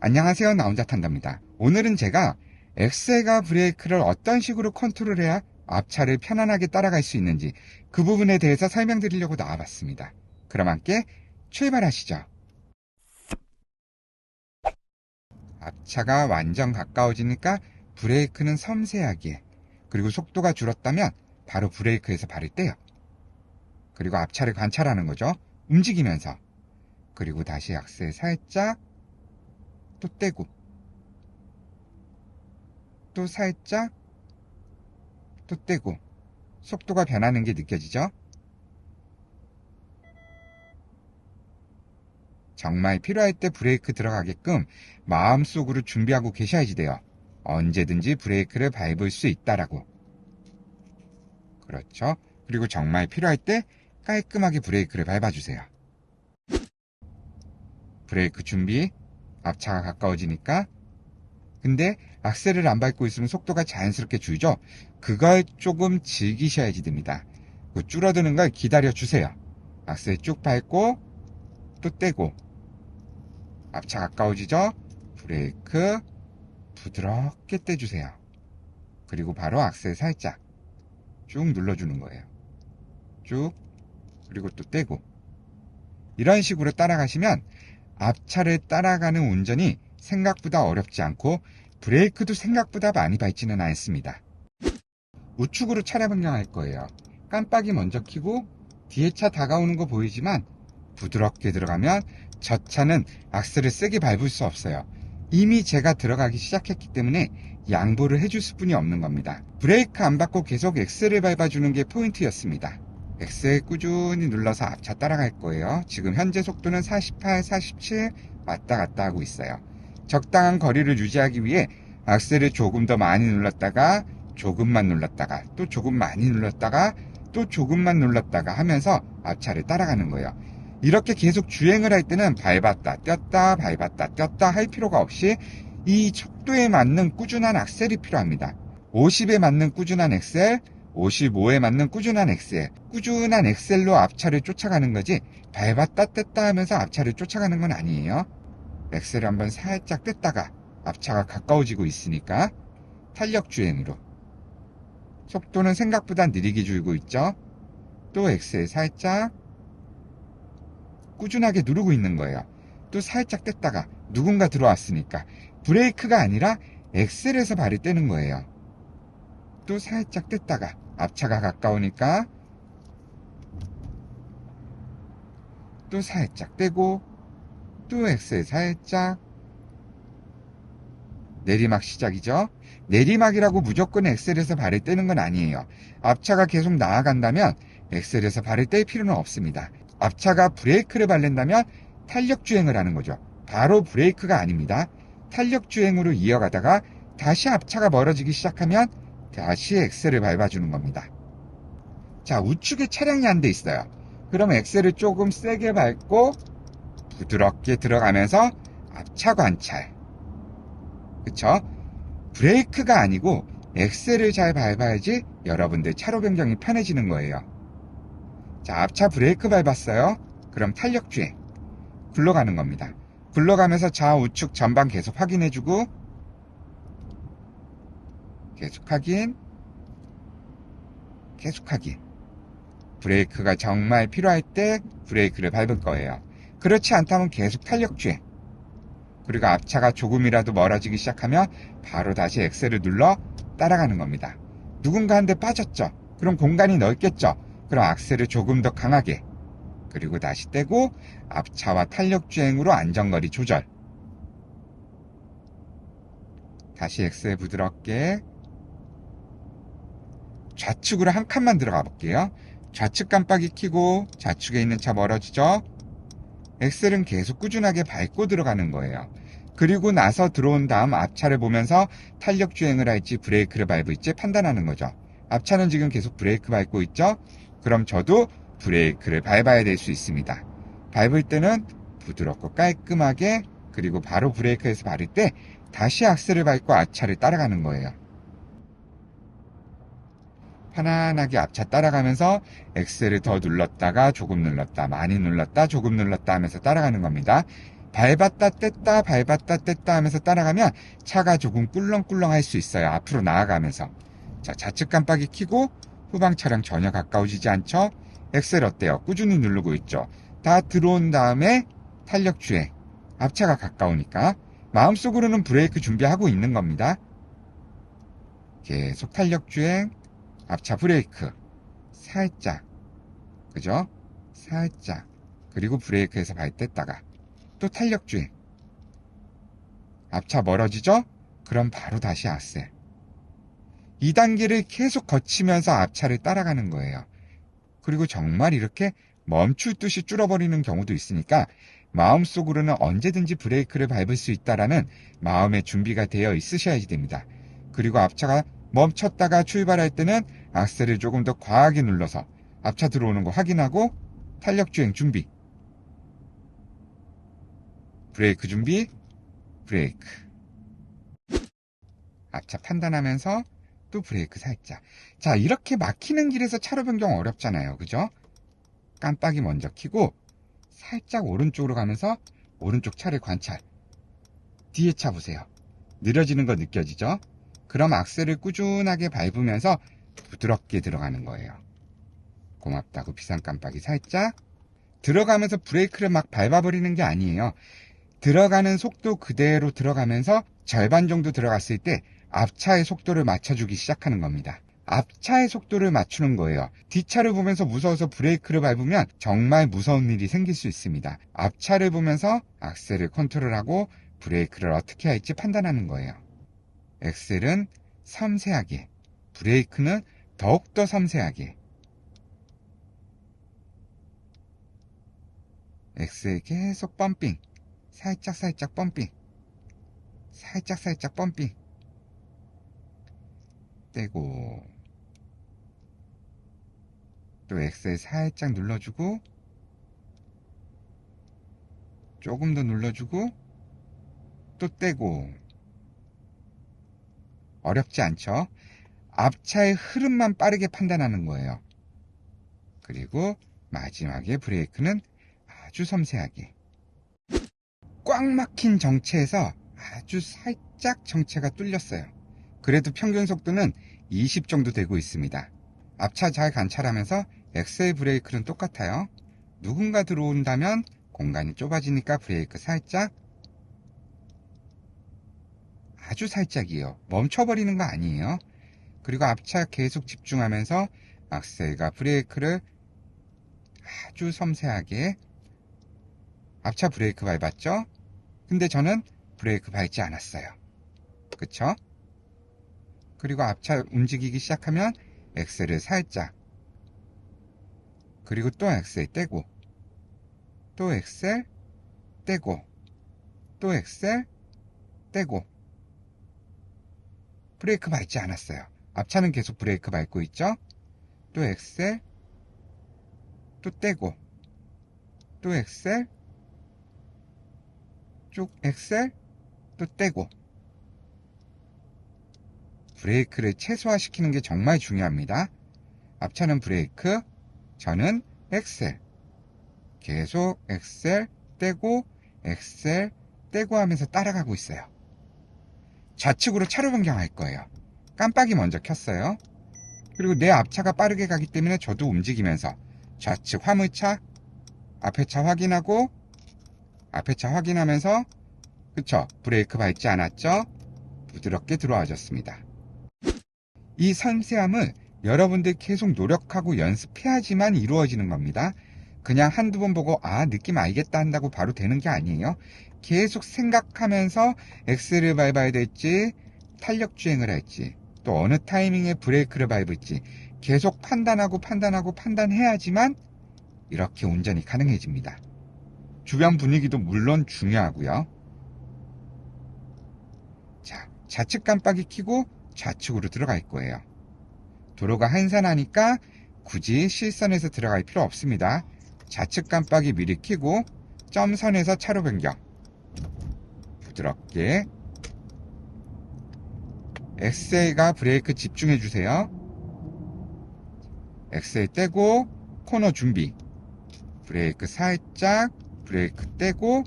안녕하세요. 나 혼자 탄답니다. 오늘은 제가 엑셀과 브레이크를 어떤 식으로 컨트롤해야 앞차를 편안하게 따라갈 수 있는지 그 부분에 대해서 설명드리려고 나와봤습니다. 그럼 함께 출발하시죠. 앞차가 완전 가까워지니까 브레이크는 섬세하게, 그리고 속도가 줄었다면 바로 브레이크에서 발을 떼요. 그리고 앞차를 관찰하는 거죠. 움직이면서. 그리고 다시 악셀 살짝 또 떼고 또 살짝 또 떼고 속도가 변하는 게 느껴지죠? 정말 필요할 때 브레이크 들어가게끔 마음속으로 준비하고 계셔야지 돼요. 언제든지 브레이크를 밟을 수 있다라고. 그렇죠? 그리고 정말 필요할 때 깔끔하게 브레이크를 밟아주세요. 브레이크 준비. 앞차가 가까워지니까. 근데 악셀을 안 밟고 있으면 속도가 자연스럽게 줄죠? 그걸 조금 즐기셔야지 됩니다. 그 줄어드는 걸 기다려주세요. 악셀 쭉 밟고 또 떼고. 앞차 가까워지죠? 브레이크 부드럽게 떼주세요. 그리고 바로 악셀 살짝 쭉 눌러주는 거예요. 쭉, 그리고 또 떼고. 이런 식으로 따라가시면 앞차를 따라가는 운전이 생각보다 어렵지 않고 브레이크도 생각보다 많이 밟지는 않습니다. 우측으로 차량 변경할 거예요. 깜빡이 먼저 켜고 뒤에 차 다가오는 거 보이지만 부드럽게 들어가면 저 차는 악셀을 세게 밟을 수 없어요. 이미 제가 들어가기 시작했기 때문에 양보를 해줄 수뿐이 없는 겁니다. 브레이크 안 밟고 계속 엑셀을 밟아주는 게 포인트였습니다. 엑셀 꾸준히 눌러서 앞차 따라갈 거예요. 지금 현재 속도는 48, 47 왔다 갔다 하고 있어요. 적당한 거리를 유지하기 위해 악셀을 조금 더 많이 눌렀다가 조금만 눌렀다가 또 조금 많이 눌렀다가 또 조금만 눌렀다가 하면서 앞차를 따라가는 거예요. 이렇게 계속 주행을 할 때는 밟았다 뗐다 밟았다 뗐다 할 필요가 없이 이 속도에 맞는 꾸준한 악셀이 필요합니다. 50에 맞는 꾸준한 엑셀, 55에 맞는 꾸준한 엑셀, 꾸준한 엑셀로 앞차를 쫓아가는 거지 밟았다 뗐다 하면서 앞차를 쫓아가는 건 아니에요. 엑셀을 한번 살짝 뗐다가 앞차가 가까워지고 있으니까 탄력 주행으로 속도는 생각보다 느리게 줄고 있죠. 또 엑셀 살짝 꾸준하게 누르고 있는 거예요. 또 살짝 뗐다가 누군가 들어왔으니까 브레이크가 아니라 엑셀에서 발을 떼는 거예요. 또 살짝 뗐다가 앞차가 가까우니까 또 살짝 떼고 또 엑셀 살짝. 내리막 시작이죠. 내리막이라고 무조건 엑셀에서 발을 떼는 건 아니에요. 앞차가 계속 나아간다면 엑셀에서 발을 뗄 필요는 없습니다. 앞차가 브레이크를 밟는다면 탄력주행을 하는 거죠. 바로 브레이크가 아닙니다. 탄력주행으로 이어가다가 다시 앞차가 멀어지기 시작하면 다시 엑셀을 밟아주는 겁니다. 자, 우측에 차량이 한 대 있어요. 그럼 엑셀을 조금 세게 밟고 부드럽게 들어가면서 앞차 관찰. 그쵸? 브레이크가 아니고 엑셀을 잘 밟아야지 여러분들 차로 변경이 편해지는 거예요. 자, 앞차 브레이크 밟았어요. 그럼 탄력주행 굴러가는 겁니다. 굴러가면서 좌우측 전방 계속 확인해주고 계속 확인 계속 확인. 브레이크가 정말 필요할 때 브레이크를 밟을 거예요. 그렇지 않다면 계속 탄력주행. 그리고 앞차가 조금이라도 멀어지기 시작하면 바로 다시 엑셀을 눌러 따라가는 겁니다. 누군가 한 대 빠졌죠? 그럼 공간이 넓겠죠? 그럼 악셀을 조금 더 강하게. 그리고 다시 떼고 앞차와 탄력주행으로 안전거리 조절. 다시 엑셀 부드럽게. 좌측으로 한 칸만 들어가 볼게요. 좌측 깜빡이 켜고 좌측에 있는 차 멀어지죠? 엑셀은 계속 꾸준하게 밟고 들어가는 거예요. 그리고 나서 들어온 다음 앞차를 보면서 탄력 주행을 할지 브레이크를 밟을지 판단하는 거죠. 앞차는 지금 계속 브레이크 밟고 있죠? 그럼 저도 브레이크를 밟아야 될 수 있습니다. 밟을 때는 부드럽고 깔끔하게, 그리고 바로 브레이크에서 밟을 때 다시 악셀을 밟고 앞차를 따라가는 거예요. 편안하게 앞차 따라가면서 엑셀을 더 눌렀다가 조금 눌렀다, 많이 눌렀다, 조금 눌렀다 하면서 따라가는 겁니다. 밟았다 뗐다 밟았다 뗐다 하면서 따라가면 차가 조금 꿀렁꿀렁 할 수 있어요. 앞으로 나아가면서. 자, 좌측 깜빡이 켜고 후방 차량 전혀 가까워지지 않죠? 엑셀 어때요? 꾸준히 누르고 있죠? 다 들어온 다음에 탄력 주행. 앞차가 가까우니까 마음속으로는 브레이크 준비하고 있는 겁니다. 계속 탄력 주행, 앞차 브레이크 살짝, 그죠? 살짝. 그리고 브레이크에서 발 뗐다가 또 탄력 주행. 앞차 멀어지죠? 그럼 바로 다시 악셀. 2단계를 계속 거치면서 앞차를 따라가는 거예요. 그리고 정말 이렇게 멈출 듯이 줄어버리는 경우도 있으니까 마음속으로는 언제든지 브레이크를 밟을 수 있다라는 마음의 준비가 되어 있으셔야지 됩니다. 그리고 앞차가 멈췄다가 출발할 때는 악셀을 조금 더 과하게 눌러서 앞차 들어오는 거 확인하고 탄력주행 준비. 브레이크 준비, 브레이크. 앞차 판단하면서 또 브레이크 살짝. 자, 이렇게 막히는 길에서 차로 변경 어렵잖아요. 그죠? 깜빡이 먼저 켜고 살짝 오른쪽으로 가면서 오른쪽 차를 관찰. 뒤에 차 보세요. 느려지는 거 느껴지죠? 그럼 악셀을 꾸준하게 밟으면서 부드럽게 들어가는 거예요. 고맙다고 비상 깜빡이 살짝. 들어가면서 브레이크를 막 밟아버리는 게 아니에요. 들어가는 속도 그대로 들어가면서 절반 정도 들어갔을 때 앞차의 속도를 맞춰주기 시작하는 겁니다. 앞차의 속도를 맞추는 거예요. 뒷차를 보면서 무서워서 브레이크를 밟으면 정말 무서운 일이 생길 수 있습니다. 앞차를 보면서 악셀을 컨트롤하고 브레이크를 어떻게 할지 판단하는 거예요. 엑셀은 섬세하게, 브레이크는 더욱더 섬세하게. 엑셀 계속 펌핑, 살짝 펌핑, 살짝 펌핑. 떼고 또 엑셀 살짝 눌러주고 조금 더 눌러주고 또 떼고. 어렵지 않죠? 앞차의 흐름만 빠르게 판단하는 거예요. 그리고 마지막에 브레이크는 아주 섬세하게. 꽉 막힌 정체에서 아주 살짝 정체가 뚫렸어요. 그래도 평균 속도는 20 정도 되고 있습니다. 앞차 잘 관찰하면서 엑셀 브레이크는 똑같아요. 누군가 들어온다면 공간이 좁아지니까 브레이크 살짝. 아주 살짝이에요. 멈춰버리는 거 아니에요. 그리고 앞차 계속 집중하면서 악셀과 브레이크를 아주 섬세하게. 앞차 브레이크 밟았죠? 근데 저는 브레이크 밟지 않았어요. 그쵸? 그리고 앞차 움직이기 시작하면 엑셀을 살짝. 그리고 또 엑셀 떼고 또 엑셀 떼고 또 엑셀 떼고. 브레이크 밟지 않았어요. 앞차는 계속 브레이크 밟고 있죠? 또 엑셀 또 떼고 또 엑셀 쭉 엑셀 또 떼고. 브레이크를 최소화시키는 게 정말 중요합니다. 앞차는 브레이크, 저는 엑셀. 계속 엑셀 떼고 엑셀 떼고 하면서 따라가고 있어요. 좌측으로 차로 변경할 거예요. 깜빡이 먼저 켰어요. 그리고 내 앞차가 빠르게 가기 때문에 저도 움직이면서 좌측 화물차, 앞에 차 확인하고 앞에 차 확인하면서, 그쵸? 브레이크 밟지 않았죠? 부드럽게 들어와줬습니다. 이 섬세함을 여러분들 계속 노력하고 연습해야지만 이루어지는 겁니다. 그냥 한두 번 보고 느낌 알겠다 한다고 바로 되는 게 아니에요. 계속 생각하면서 엑셀을 밟아야 될지 탄력 주행을 할지 또 어느 타이밍에 브레이크를 밟을지 계속 판단해야지만 이렇게 운전이 가능해집니다. 주변 분위기도 물론 중요하고요. 자, 좌측 깜빡이 켜고 좌측으로 들어갈 거예요. 도로가 한산하니까 굳이 실선에서 들어갈 필요 없습니다. 좌측 깜빡이 미리 켜고 점선에서 차로 변경. 부드럽게. 엑셀과 브레이크 집중해 주세요. 엑셀 떼고 코너 준비. 브레이크 살짝, 브레이크 떼고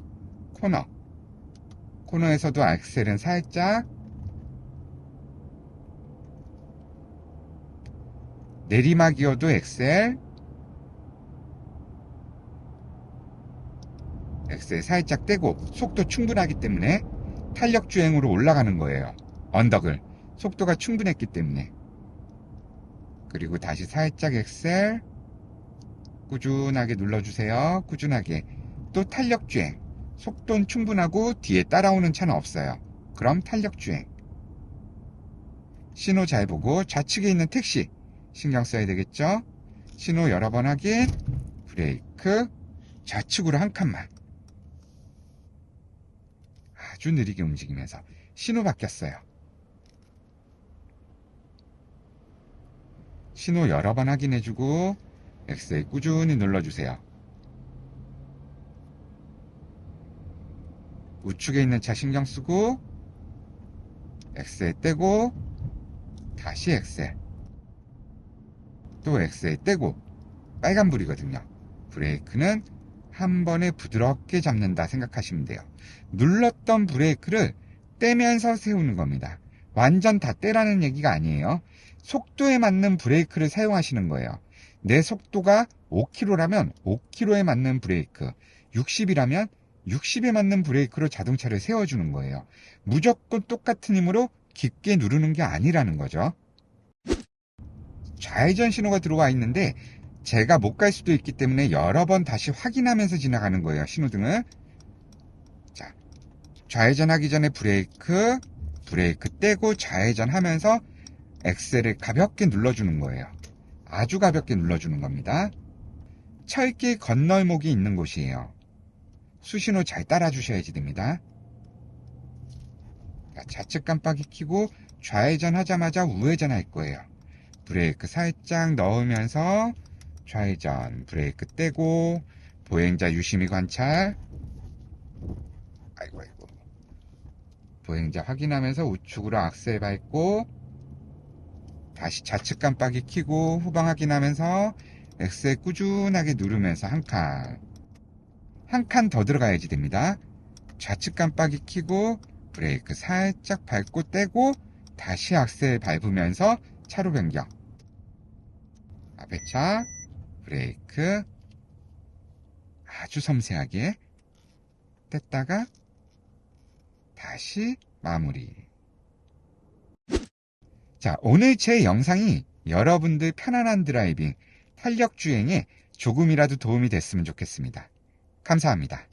코너에서도 악셀은 살짝, 내리막이어도 엑셀 살짝 떼고, 속도 충분하기 때문에 탄력 주행으로 올라가는 거예요. 언덕을 속도가 충분했기 때문에. 그리고 다시 살짝 엑셀 꾸준하게 눌러주세요. 꾸준하게. 또 탄력 주행, 속도는 충분하고 뒤에 따라오는 차는 없어요. 그럼 탄력 주행. 신호 잘 보고, 좌측에 있는 택시 신경 써야 되겠죠. 신호 여러 번 확인. 브레이크. 좌측으로 한 칸만. 아주 느리게 움직이면서. 신호 바뀌었어요. 신호 여러 번 확인해주고 엑셀 꾸준히 눌러주세요. 우측에 있는 차 신경 쓰고 엑셀 떼고 다시 엑셀, 또 엑셀 떼고. 빨간불이거든요. 브레이크는 한 번에 부드럽게 잡는다 생각하시면 돼요. 눌렀던 브레이크를 떼면서 세우는 겁니다. 완전 다 떼라는 얘기가 아니에요. 속도에 맞는 브레이크를 사용하시는 거예요. 내 속도가 5km라면 5km에 맞는 브레이크, 60이라면 60에 맞는 브레이크로 자동차를 세워주는 거예요. 무조건 똑같은 힘으로 깊게 누르는 게 아니라는 거죠. 좌회전 신호가 들어와 있는데 제가 못 갈 수도 있기 때문에 여러 번 다시 확인하면서 지나가는 거예요. 신호등을. 자, 좌회전 하기 전에 브레이크 떼고 좌회전 하면서 엑셀을 가볍게 눌러주는 거예요. 아주 가볍게 눌러주는 겁니다. 철길 건널목이 있는 곳이에요. 수신호 잘 따라주셔야지 됩니다. 자, 좌측 깜빡이 켜고 좌회전 하자마자 우회전 할 거예요. 브레이크 살짝 넣으면서 좌회전, 브레이크 떼고 보행자 유심히 관찰. 아이고. 보행자 확인하면서 우측으로 악셀 밟고 다시 좌측 깜빡이 켜고 후방 확인하면서 엑셀 꾸준하게 누르면서 한 칸 더 들어가야지 됩니다. 좌측 깜빡이 켜고 브레이크 살짝 밟고 떼고 다시 악셀 밟으면서 차로 변경. 앞에 차 브레이크 아주 섬세하게 뗐다가 다시 마무리. 자, 오늘 제 영상이 여러분들 편안한 드라이빙, 탄력 주행에 조금이라도 도움이 됐으면 좋겠습니다. 감사합니다.